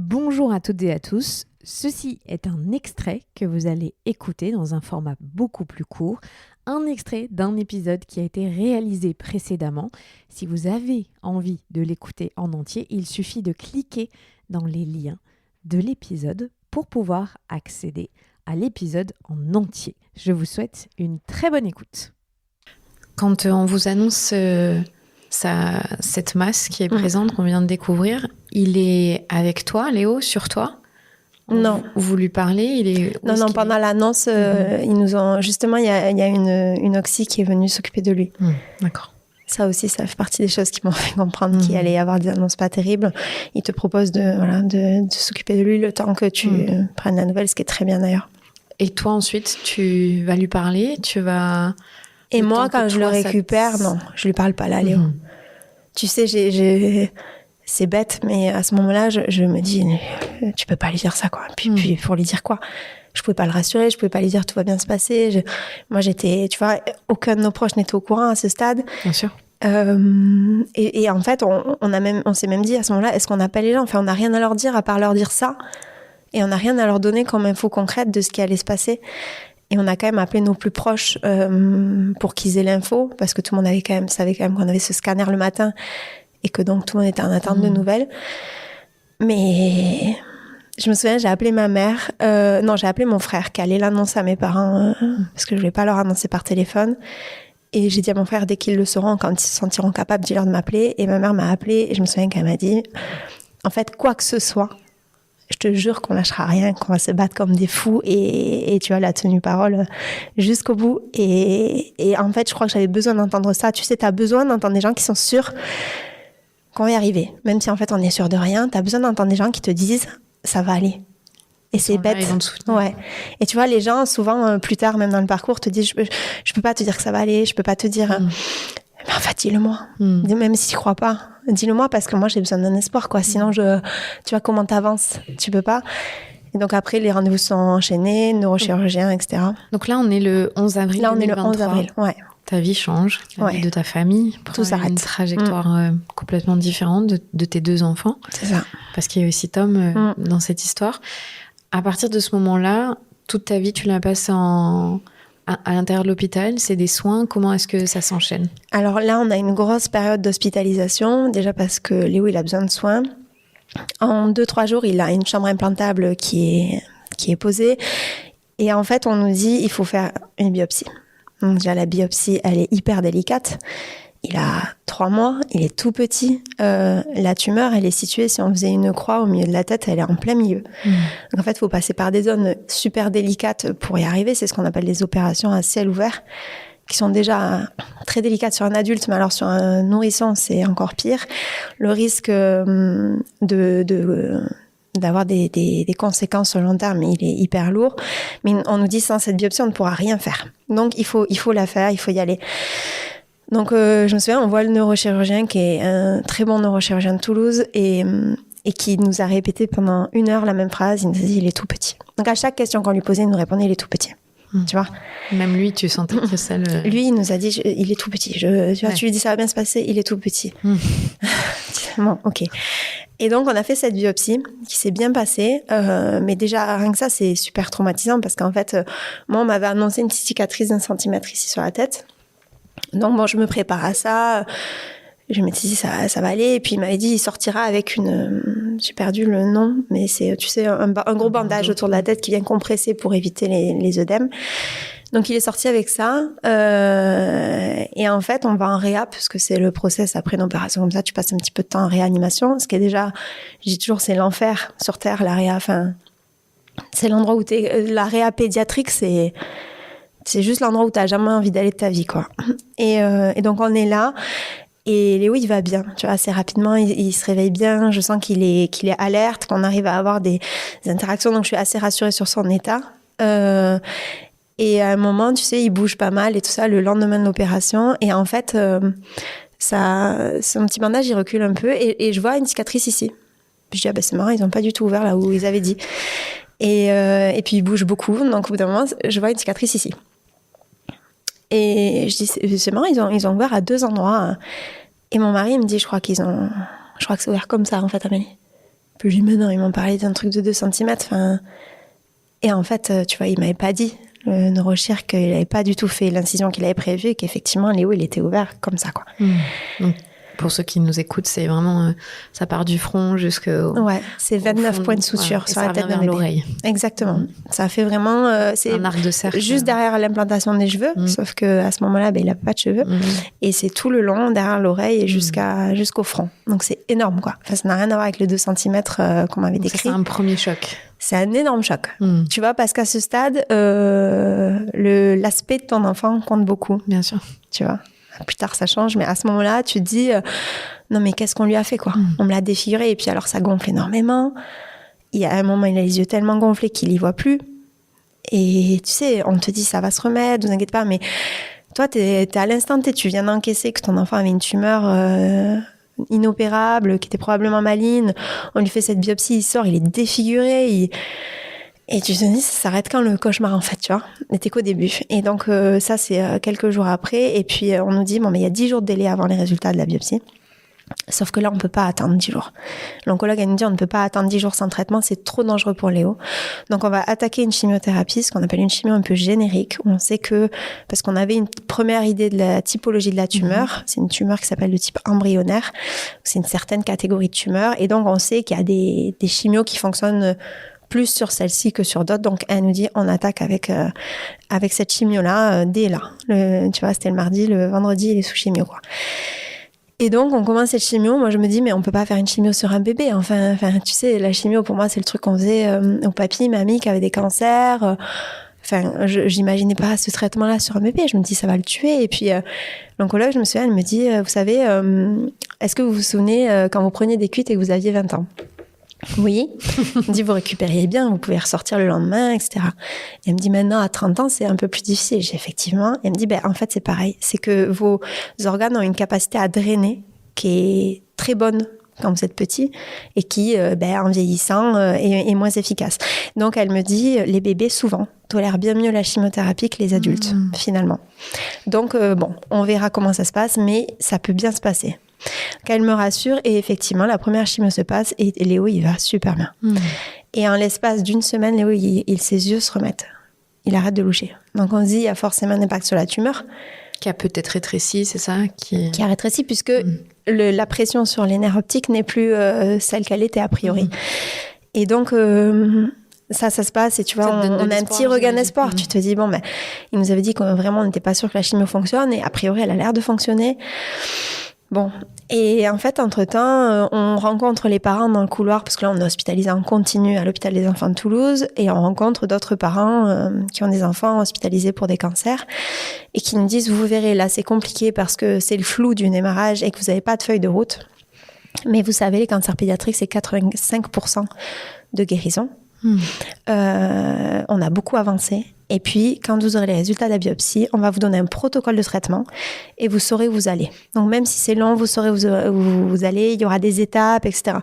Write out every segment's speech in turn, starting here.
Bonjour à toutes et à tous, ceci est un extrait que vous allez écouter dans un format beaucoup plus court, un extrait d'un épisode qui a été réalisé précédemment. Si vous avez envie de l'écouter en entier, il suffit de cliquer dans les liens de l'épisode pour pouvoir accéder à l'épisode en entier. Je vous souhaite une très bonne écoute. Quand on vous annonce cette masse qui est présente, qu'on vient de découvrir, il est avec toi, Léo, sur toi? Non. Vous lui parlez? Non, pendant l'annonce, ils nous ont... Justement, il y a une oxy qui est venue s'occuper de lui. D'accord. Ça aussi, ça fait partie des choses qui m'ont fait comprendre qu'il allait y avoir des annonces pas terribles. Ils te proposent de s'occuper de lui le temps que tu prennes la nouvelle, ce qui est très bien d'ailleurs. Et toi, ensuite, tu vas lui parler, Et moi, quand je le récupère, non, je lui parle pas là, Léo. Tu sais, c'est bête, mais à ce moment-là, je me dis, tu peux pas lui dire ça, quoi. Puis pour lui dire quoi? Je pouvais pas le rassurer, je pouvais pas lui dire tout va bien se passer. Moi, j'étais, tu vois, aucun de nos proches n'était au courant à ce stade. Bien sûr. Et en fait, on s'est même dit à ce moment-là, est-ce qu'on appelle les gens? Enfin, on n'a rien à leur dire à part leur dire ça. Et on n'a rien à leur donner comme info concrète de ce qui allait se passer. Et on a quand même appelé nos plus proches pour qu'ils aient l'info, parce que tout le monde savait quand même qu'on avait ce scanner le matin et que donc tout le monde était en attente de nouvelles. Mais je me souviens, j'ai appelé ma mère, j'ai appelé mon frère qui allait l'annoncer à mes parents parce que je voulais pas leur annoncer par téléphone. Et j'ai dit à mon frère, dès qu'ils le sauront, quand ils se sentiront capables, dis-leur de m'appeler. Et ma mère m'a appelé et je me souviens qu'elle m'a dit, en fait, quoi que ce soit, je te jure qu'on lâchera rien, qu'on va se battre comme des fous et tu vois, la tenue parole jusqu'au bout. Et en fait, je crois que j'avais besoin d'entendre ça. Tu sais, t'as besoin d'entendre des gens qui sont sûrs qu'on va y arriver. Même si en fait, on est sûr de rien, t'as besoin d'entendre des gens qui te disent, ça va aller. Et c'est bête. Ouais. Et tu vois, les gens, souvent, plus tard, même dans le parcours, te disent, je peux pas te dire que ça va aller, je peux pas te dire... Mais en fait, dis-le-moi. Même si tu crois pas. Dis-le-moi parce que moi, j'ai besoin d'un espoir, quoi. Sinon, tu vois comment t'avances. Tu peux pas. Et donc après, les rendez-vous sont enchaînés, neurochirurgien, etc. Donc là, on est le 11 avril 2023. Là, on est le 11 avril, ouais. Ta vie change, la vie de ta famille. Tout s'arrête. Une trajectoire complètement différente de tes deux enfants. C'est ça. Parce qu'il y a aussi Tom dans cette histoire. À partir de ce moment-là, toute ta vie, tu la passes à l'intérieur de l'hôpital, c'est des soins. Comment est-ce que ça s'enchaîne? Alors là, on a une grosse période d'hospitalisation, déjà parce que Léo, il a besoin de soins. En 2-3 jours, il a une chambre implantable qui est posée. Et en fait, on nous dit il faut faire une biopsie. Donc déjà, la biopsie, elle est hyper délicate. Il a 3 mois, il est tout petit. La tumeur, elle est située, si on faisait une croix au milieu de la tête, elle est en plein milieu. Donc en fait, il faut passer par des zones super délicates pour y arriver. C'est ce qu'on appelle les opérations à ciel ouvert, qui sont déjà très délicates sur un adulte, mais alors sur un nourrisson, c'est encore pire. Le risque d'avoir des conséquences sur le long terme, il est hyper lourd. Mais on nous dit, sans cette biopsie, on ne pourra rien faire. Donc il faut la faire, il faut y aller. Donc, je me souviens, on voit le neurochirurgien qui est un très bon neurochirurgien de Toulouse et qui nous a répété pendant 1 heure la même phrase. Il nous a dit, il est tout petit. Donc, à chaque question qu'on lui posait, il nous répondait, il est tout petit. Tu vois? Même lui, tu sentais que ça le... Lui, il nous a dit, il est tout petit. Tu vois, tu lui dis, ça va bien se passer, il est tout petit. Bon, ok. Et donc, on a fait cette biopsie qui s'est bien passée. Mais déjà, rien que ça, c'est super traumatisant parce qu'en fait, moi, on m'avait annoncé une petite cicatrice d'1 centimètre ici sur la tête. Donc bon, je me prépare à ça. Je me suis dit, ça va aller. Et puis il m'avait dit, il sortira avec j'ai perdu le nom, mais c'est, tu sais, un gros bandage autour de la tête qui vient compresser pour éviter les œdèmes. Donc il est sorti avec ça. Et en fait, on va en réa, parce que c'est le process après une opération comme ça. Tu passes un petit peu de temps en réanimation. Ce qui est déjà, je dis toujours, c'est l'enfer sur Terre, la réa. Enfin, c'est l'endroit où la réa pédiatrique, c'est juste l'endroit où t'as jamais envie d'aller de ta vie, quoi. Et donc, on est là. Et Léo, il va bien. Tu vois, assez rapidement, il se réveille bien. Je sens qu'il est alerte, qu'on arrive à avoir des interactions. Donc, je suis assez rassurée sur son état. Et à un moment, tu sais, il bouge pas mal et tout ça le lendemain de l'opération. Et en fait, son petit bandage, il recule un peu. Et je vois une cicatrice ici. Puis je dis, c'est marrant, ils ont pas du tout ouvert là où ils avaient dit. Et puis, il bouge beaucoup. Donc, au bout d'un moment, je vois une cicatrice ici. Et je dis, c'est marrant, ils ont ouvert à 2 endroits. Et mon mari me dit, je crois que c'est ouvert comme ça, en fait, Amélie. Puis je dis, mais non, ils m'ont parlé d'un truc de 2 cm. Et en fait, tu vois, il m'avait pas dit, le neurochirurgien, qu'il n'avait pas du tout fait l'incision qu'il avait prévue et qu'effectivement, Léo, il était ouvert comme ça, quoi. Donc, pour ceux qui nous écoutent, c'est vraiment, ça part du front jusqu'au... Ouais, c'est 29 points de suture sur la tête de l'oreille. Exactement. Ça fait vraiment... c'est un arc de cercle. Juste derrière l'implantation des cheveux, sauf qu'à ce moment-là, il n'a pas de cheveux. Et c'est tout le long, derrière l'oreille et jusqu'au front. Donc, c'est énorme, quoi. Enfin, ça n'a rien à voir avec le 2 cm qu'on m'avait décrit. C'est un premier choc. C'est un énorme choc. Tu vois, parce qu'à ce stade, l'aspect de ton enfant compte beaucoup. Bien sûr. Tu vois. Plus tard, ça change, mais à ce moment-là, tu te dis, non, mais qu'est-ce qu'on lui a fait, quoi? On me l'a défiguré, et puis alors, ça gonfle énormément. Il y a un moment, il a les yeux tellement gonflés qu'il y voit plus. Et tu sais, on te dit, ça va se remettre, vous inquiétez pas, mais toi, t'es à l'instant T, tu viens d'encaisser que ton enfant avait une tumeur inopérable, qui était probablement maligne. On lui fait cette biopsie, il sort, il est défiguré, Et tu te dis, ça s'arrête quand le cauchemar, en fait, tu vois. N'était qu'au début. Et donc, ça, c'est quelques jours après. Et puis, on nous dit, bon, mais il y a 10 jours de délai avant les résultats de la biopsie. Sauf que là, on ne peut pas attendre 10 jours. L'oncologue, elle nous dit, on ne peut pas attendre 10 jours sans traitement. C'est trop dangereux pour Léo. Donc, on va attaquer une chimiothérapie, ce qu'on appelle une chimio un peu générique. Où on sait que, parce qu'on avait une première idée de la typologie de la tumeur. C'est une tumeur qui s'appelle le type embryonnaire. C'est une certaine catégorie de tumeur. Et donc, on sait qu'il y a des chimios qui fonctionnent plus sur celle-ci que sur d'autres. Donc, elle nous dit, on attaque avec cette chimio-là, dès là. Tu vois, c'était le mardi, le vendredi, il est sous chimio, quoi. Et donc, on commence cette chimio. Moi, je me dis, mais on peut pas faire une chimio sur un bébé. Enfin, tu sais, la chimio, pour moi, c'est le truc qu'on faisait aux papis, mamies qui avaient des cancers. Enfin, j'imaginais pas ce traitement-là sur un bébé. Je me dis, ça va le tuer. Et puis, l'oncologue, je me souviens, elle me dit, vous savez, est-ce que vous vous souvenez quand vous preniez des cuites et que vous aviez 20 ans? Oui. Elle me dit, vous récupériez bien, vous pouvez ressortir le lendemain, etc. Et elle me dit, maintenant, à 30 ans, c'est un peu plus difficile. J'ai effectivement. Et elle me dit, en fait, c'est pareil. C'est que vos organes ont une capacité à drainer qui est très bonne quand vous êtes petit et qui, en vieillissant, est moins efficace. Donc, elle me dit, les bébés, souvent, tolèrent bien mieux la chimiothérapie que les adultes, finalement. Donc, on verra comment ça se passe, mais ça peut bien se passer. Qu'elle me rassure, et effectivement, la première chimio se passe et Léo, il va super bien. Et en l'espace d'une semaine, Léo, ses yeux se remettent. Il arrête de loucher. Donc, on se dit, il y a forcément un impact sur la tumeur. Qui a peut-être rétréci, c'est ça? Qui a rétréci, puisque la pression sur les nerfs optiques n'est plus celle qu'elle était a priori. Et donc, ça se passe, et tu vois, on a un petit regain d'espoir. Tu te dis, il nous avait dit qu'on vraiment n'était pas sûr que la chimio fonctionne, et a priori, elle a l'air de fonctionner. Bon, et en fait, entre-temps, on rencontre les parents dans le couloir, parce que là, on est hospitalisé en continu à l'hôpital des enfants de Toulouse, et on rencontre d'autres parents qui ont des enfants hospitalisés pour des cancers, et qui nous disent, vous verrez, là, c'est compliqué parce que c'est le flou du démarrage et que vous n'avez pas de feuille de route. Mais vous savez, les cancers pédiatriques, c'est 85% de guérison. On a beaucoup avancé. Et puis, quand vous aurez les résultats de la biopsie, on va vous donner un protocole de traitement et vous saurez où vous allez. Donc, même si c'est long, vous saurez où vous allez, il y aura des étapes, etc.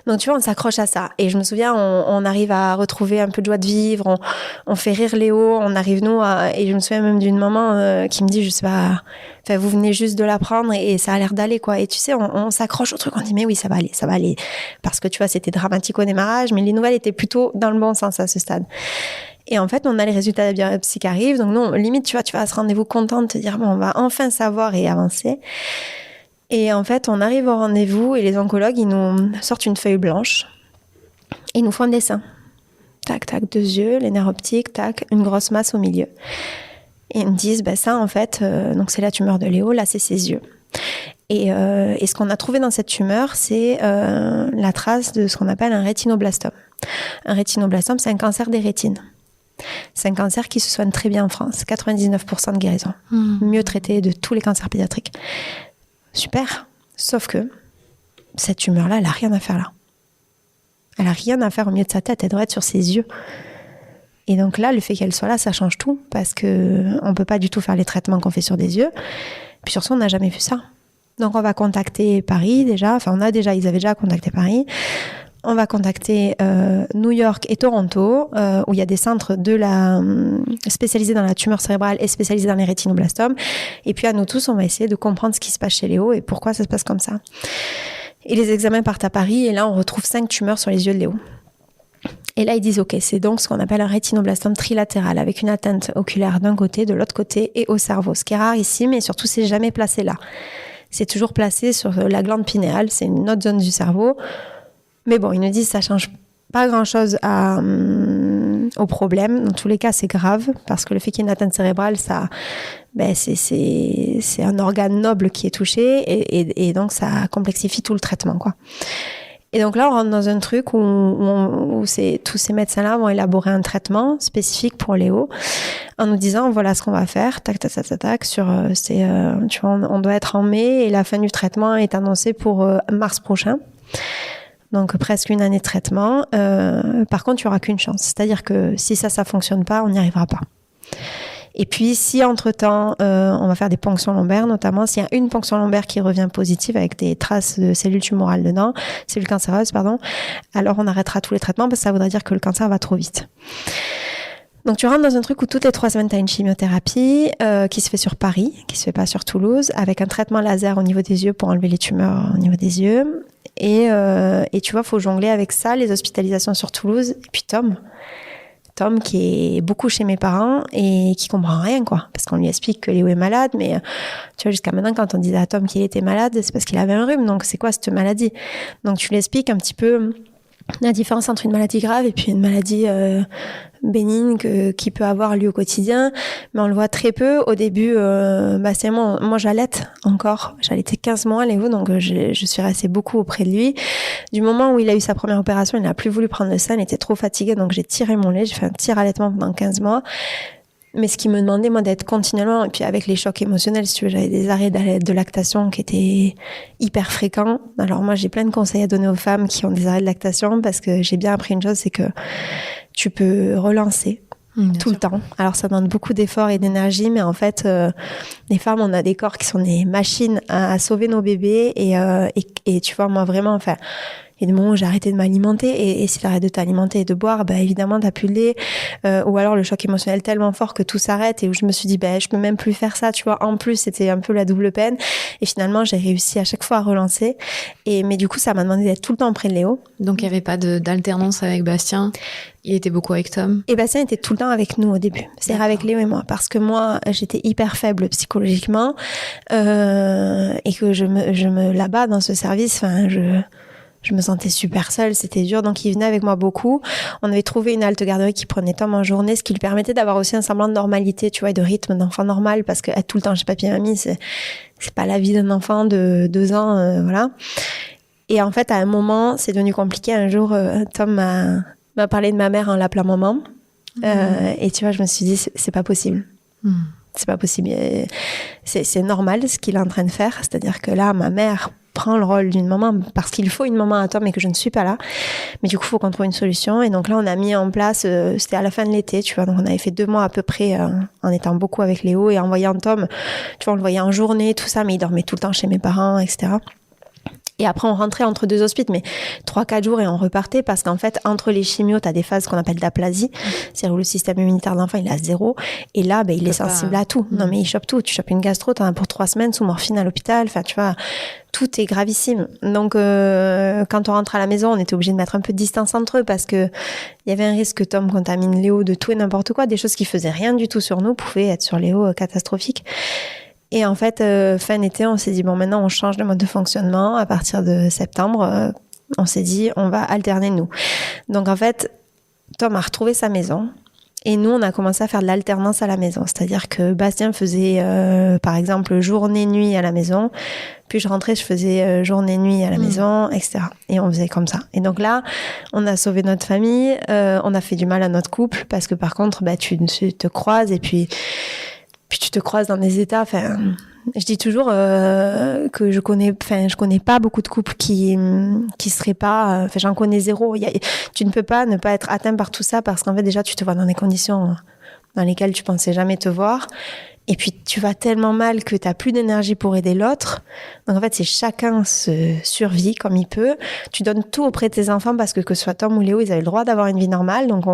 Donc, tu vois, on s'accroche à ça. Et je me souviens, on arrive à retrouver un peu de joie de vivre, on fait rire Léo, on arrive, nous, et je me souviens même d'une maman qui me dit, je sais pas, vous venez juste de l'apprendre et ça a l'air d'aller, quoi. Et tu sais, on s'accroche au truc, on dit, mais oui, ça va aller. Parce que, tu vois, c'était dramatique au démarrage, mais les nouvelles étaient plutôt dans le bon sens à ce stade. Et en fait, on a les résultats de la biopsie qui arrivent. Donc, non, limite, tu vois, tu vas à ce rendez-vous content de te dire, on va enfin savoir et avancer. Et en fait, on arrive au rendez-vous et les oncologues, ils nous sortent une feuille blanche et ils nous font un dessin. Tac, tac, 2 yeux, les nerfs optiques, tac, une grosse masse au milieu. Et ils me disent, ça, en fait, donc c'est la tumeur de Léo, là, c'est ses yeux. Et ce qu'on a trouvé dans cette tumeur, c'est la trace de ce qu'on appelle un rétinoblastome. Un rétinoblastome, c'est un cancer des rétines. C'est un cancer qui se soigne très bien en France. 99% de guérison. Mieux traité de tous les cancers pédiatriques. Super. Sauf que cette tumeur-là, elle n'a rien à faire là. Elle n'a rien à faire au milieu de sa tête. Elle doit être sur ses yeux. Et donc là, le fait qu'elle soit là, ça change tout. Parce qu'on ne peut pas du tout faire les traitements qu'on fait sur des yeux. Puis surtout, on n'a jamais vu ça. Donc on va contacter Paris déjà. Enfin, ils avaient déjà contacté Paris. On va contacter New York et Toronto, où il y a des centres spécialisés dans la tumeur cérébrale et spécialisés dans les rétinoblastomes. Et puis à nous tous, on va essayer de comprendre ce qui se passe chez Léo et pourquoi ça se passe comme ça. Et les examens partent à Paris, et là, on retrouve 5 tumeurs sur les yeux de Léo. Et là, ils disent, OK, c'est donc ce qu'on appelle un rétinoblastome trilatéral, avec une atteinte oculaire d'un côté, de l'autre côté, et au cerveau. Ce qui est rare ici, mais surtout, c'est jamais placé là. C'est toujours placé sur la glande pinéale, c'est une autre zone du cerveau. Mais bon, ils nous disent, ça change pas grand-chose au problème. Dans tous les cas, c'est grave, parce que le fait qu'il y ait une atteinte cérébrale, ça, c'est un organe noble qui est touché, et donc ça complexifie tout le traitement, quoi. Et donc là, on rentre dans un truc où tous ces médecins-là vont élaborer un traitement spécifique pour Léo, en nous disant, voilà ce qu'on va faire, tac, tac, tac, tac, tac, tu vois, on doit être en mai, et la fin du traitement est annoncée pour mars prochain. Donc presque une année de traitement. Par contre, il n'y aura qu'une chance. C'est-à-dire que si ça fonctionne pas, on n'y arrivera pas. Et puis, si entre-temps, on va faire des ponctions lombaires, notamment, s'il y a une ponction lombaire qui revient positive avec des traces de cellules tumorales dedans, cellules cancéreuses, pardon, alors on arrêtera tous les traitements parce que ça voudrait dire que le cancer va trop vite. Donc, tu rentres dans un truc où toutes les 3 semaines, tu as une chimiothérapie qui se fait sur Paris, qui se fait pas sur Toulouse, avec un traitement laser au niveau des yeux pour enlever les tumeurs au niveau des yeux. Et tu vois, faut jongler avec ça, les hospitalisations sur Toulouse. Et puis Tom qui est beaucoup chez mes parents et qui comprend rien, quoi. Parce qu'on lui explique que Léo est malade, mais tu vois, jusqu'à maintenant, quand on disait à Tom qu'il était malade, c'est parce qu'il avait un rhume. Donc, c'est quoi cette maladie? Donc, tu lui expliques un petit peu la différence entre une maladie grave et puis une maladie bénigne qui peut avoir lieu au quotidien, mais on le voit très peu. Au début, c'est moi j'allaite encore, j'allaitais 15 mois Léo, donc je suis restée beaucoup auprès de lui. Du moment où il a eu sa première opération, il n'a plus voulu prendre le sein, il était trop fatigué, donc j'ai tiré mon lait, j'ai fait un petit allaitement pendant 15 mois. Mais ce qui me demandait, moi, d'être continuellement, et puis avec les chocs émotionnels, si tu veux, j'avais des arrêts de lactation qui étaient hyper fréquents. Alors moi, j'ai plein de conseils à donner aux femmes qui ont des arrêts de lactation, parce que j'ai bien appris une chose, c'est que tu peux relancer tout le temps. Alors ça demande beaucoup d'efforts et d'énergie, mais en fait, les femmes, on a des corps qui sont des machines à sauver nos bébés, et tu vois, moi, vraiment, enfin, il y a des moments où j'ai arrêté de m'alimenter, et si t'arrêtes de t'alimenter et de boire, évidemment t'as plus de lait, ou alors le choc émotionnel tellement fort que tout s'arrête, et où je me suis dit je peux même plus faire ça, tu vois. En plus, c'était un peu la double peine, et finalement j'ai réussi à chaque fois à relancer, mais du coup ça m'a demandé d'être tout le temps auprès de Léo. Donc il y avait pas d'alternance avec Bastien, il était beaucoup avec Tom? Et Bastien était tout le temps avec nous au début, c'est-à-dire avec Léo et moi, parce que moi j'étais hyper faible psychologiquement, et que je me là-bas dans ce service, enfin je me sentais super seule, c'était dur, donc il venait avec moi beaucoup. On avait trouvé une halte garderie qui prenait Tom en journée, ce qui lui permettait d'avoir aussi un semblant de normalité, tu vois, et de rythme d'enfant normal, parce que être tout le temps chez papy et mamie, c'est pas la vie d'un enfant de 2 ans, voilà. Et en fait, à un moment, c'est devenu compliqué. Un jour, Tom m'a parlé de ma mère en l'appelant maman, et tu vois, je me suis dit, c'est pas possible. C'est pas possible. C'est normal ce qu'il est en train de faire, c'est-à-dire que là, ma mère prend le rôle d'une maman parce qu'il faut une maman à Tom et que je ne suis pas là. Mais du coup, il faut qu'on trouve une solution. Et donc là, on a mis en place, c'était à la fin de l'été, tu vois. Donc on avait fait 2 mois à peu près en étant beaucoup avec Léo et en voyant Tom. Tu vois, on le voyait en journée, tout ça, mais il dormait tout le temps chez mes parents, etc. Et après, on rentrait entre 2 hospices, mais 3-4 jours et on repartait parce qu'en fait, entre les chimios, t'as des phases qu'on appelle d'aplasie. C'est-à-dire où le système immunitaire de l'enfant, il est à 0. Et là, il est sensible à tout. Non, mais il chope tout. Tu chopes une gastro, t'en as pour 3 semaines sous morphine à l'hôpital. Enfin, tu vois, tout est gravissime. Donc, quand on rentre à la maison, on était obligé de mettre un peu de distance entre eux parce que il y avait un risque que Tom contamine Léo de tout et n'importe quoi. Des choses qui faisaient rien du tout sur nous pouvaient être sur Léo catastrophiques. Et en fait, fin d'été, on s'est dit, bon, maintenant, on change de mode de fonctionnement. À partir de septembre, on s'est dit, on va alterner nous. Donc, en fait, Tom a retrouvé sa maison. Et nous, on a commencé à faire de l'alternance à la maison. C'est-à-dire que Bastien faisait, par exemple, journée-nuit à la maison. Puis je rentrais, je faisais journée-nuit à la maison, etc. Et on faisait comme ça. Et donc là, on a sauvé notre famille. On a fait du mal à notre couple. Parce que par contre, tu te croises et puis tu te croises dans des états, enfin, je dis toujours que je connais pas beaucoup de couples qui seraient pas, j'en connais 0. Tu ne peux pas ne pas être atteint par tout ça parce qu'en fait déjà tu te vois dans des conditions dans lesquelles tu pensais jamais te voir. Et puis tu vas tellement mal que t'as plus d'énergie pour aider l'autre. Donc en fait, c'est chacun se survit comme il peut. Tu donnes tout auprès de tes enfants parce que ce soit Tom ou Léo, ils avaient le droit d'avoir une vie normale. Donc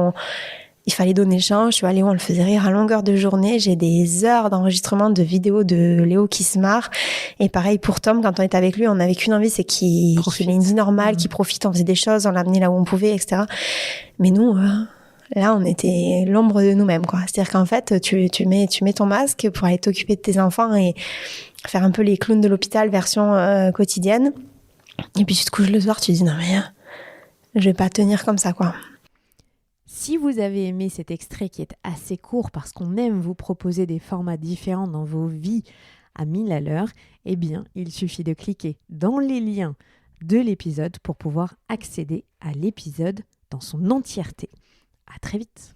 il fallait donner le champ. Je suis allée, on le faisait rire à longueur de journée. J'ai des heures d'enregistrement de vidéos de Léo qui se marre. Et pareil pour Tom, quand on est avec lui, on n'avait qu'une envie, c'est qu'il ait une vie normale, qu'il profite, on faisait des choses, on l'amenait là où on pouvait, etc. Mais nous, là, on était l'ombre de nous-mêmes, quoi. C'est-à-dire qu'en fait, tu mets ton masque pour aller t'occuper de tes enfants et faire un peu les clowns de l'hôpital version quotidienne. Et puis tu te couches le soir, tu te dis non mais je vais pas tenir comme ça, quoi. Si vous avez aimé cet extrait qui est assez court parce qu'on aime vous proposer des formats différents dans vos vies à 1000 à l'heure, eh bien, il suffit de cliquer dans les liens de l'épisode pour pouvoir accéder à l'épisode dans son entièreté. À très vite.